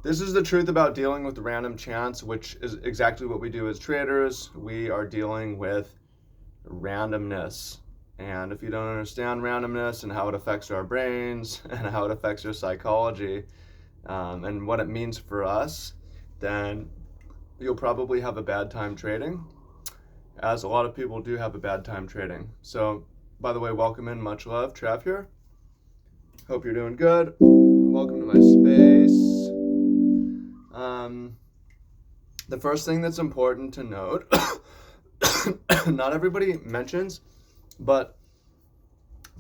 This is the truth about dealing with random chance, which is exactly what we do as traders. We are dealing with randomness. And if you don't understand randomness and how it affects our brains and how it affects our psychology, and what it means for us, then you'll probably have a bad time trading, as a lot of people do have a bad time trading. So, by the way, welcome in, much love, Trav here. Hope you're doing good. Welcome to my space. The first thing that's important to note, not everybody mentions, but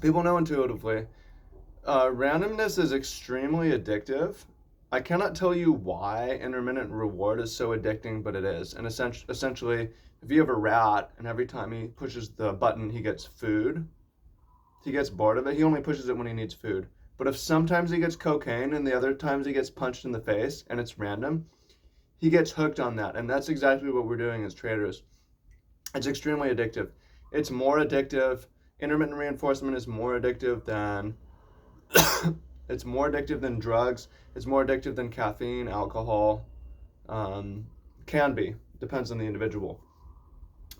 people know intuitively, randomness is extremely addictive. I cannot tell you why intermittent reward is so addicting, but it is. And essentially, if you have a rat and every time he pushes the button, he gets food, he gets bored of it. He only pushes it when he needs food. But if sometimes he gets cocaine and the other times he gets punched in the face and it's random, he gets hooked on that. And that's exactly what we're doing as traders. It's extremely addictive. It's more addictive. Intermittent reinforcement is more addictive than it's more addictive than drugs. It's more addictive than caffeine, alcohol. Can be. Depends on the individual.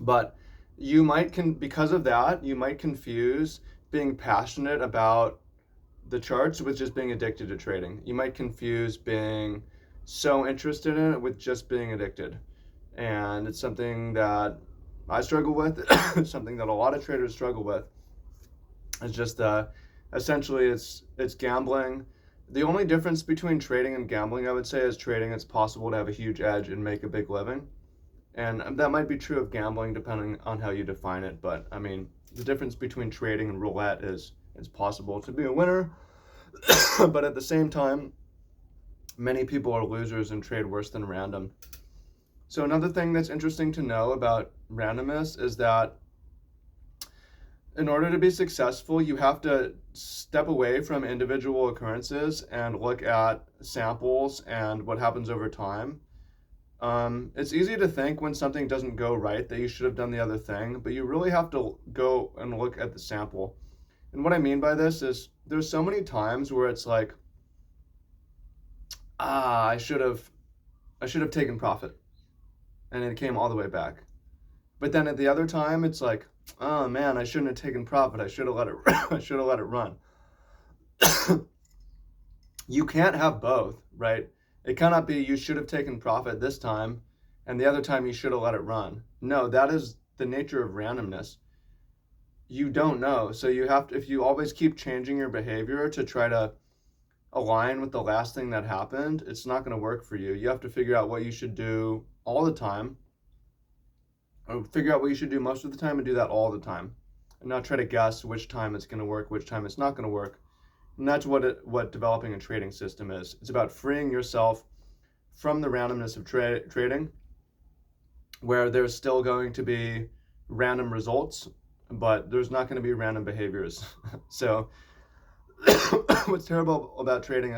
But you might because of that, you might confuse being passionate about the charts with just being addicted to trading. You might confuse being so interested in it with just being addicted. And it's something that I struggle with, something that a lot of traders struggle with. It's just essentially it's gambling. The only difference between trading and gambling, I would say, is trading it's possible to have a huge edge and make a big living. And that might be true of gambling depending on how you define it, but I mean, the difference between trading and roulette is it's possible to be a winner, but at the same time, many people are losers and trade worse than random. So another thing that's interesting to know about randomness is that in order to be successful, you have to step away from individual occurrences and look at samples and what happens over time. It's easy to think when something doesn't go right that you should have done the other thing, but you really have to go and look at the sample. And what I mean by this is there's so many times where it's like, I should have taken profit, and it came all the way back. But then at the other time, it's like, oh man, I shouldn't have taken profit. I should have let it. I should have let it run. You can't have both, right? It cannot be you should have taken profit this time, and the other time you should have let it run. No, that is the nature of randomness. You don't know, so you have to. If you always keep changing your behavior to try to align with the last thing that happened, it's not going to work for you. You have to figure out what you should do all the time, or figure out what you should do most of the time and do that all the time, and not try to guess which time it's going to work, which time it's not going to work. And that's what developing a trading system is. It's about freeing yourself from the randomness of trading, where there's still going to be random results, but there's not going to be random behaviors. So what's terrible about trading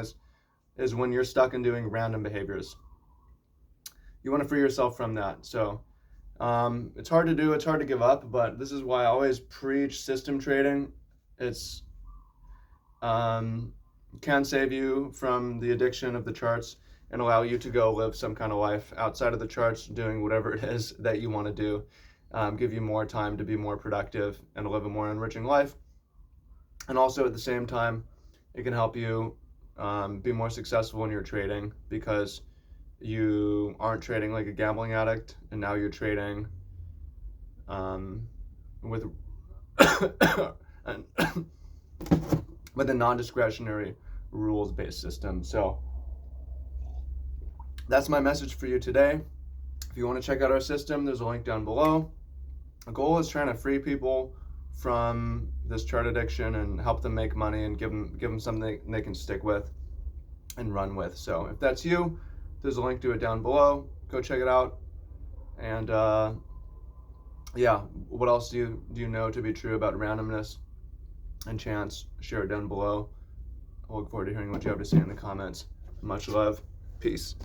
is when you're stuck in doing random behaviors. You want to free yourself from that. So it's hard to do, it's hard to give up, but this is why I always preach system trading. It's can save you from the addiction of the charts and allow you to go live some kind of life outside of the charts, doing whatever it is that you want to do, give you more time to be more productive and live a more enriching life. And also at the same time, it can help you be more successful in your trading because you aren't trading like a gambling addict, and now you're trading with with a non-discretionary rules-based system. So that's my message for you today. If you want to check out our system, there's a link down below. The goal is trying to free people from this chart addiction and help them make money and give them something they can stick with and run with. So if that's you, there's a link to it down below. Go check it out. And yeah, what else do you know to be true about randomness and chance? Share it down below. I look forward to hearing what you have to say in the comments. Much love. Peace.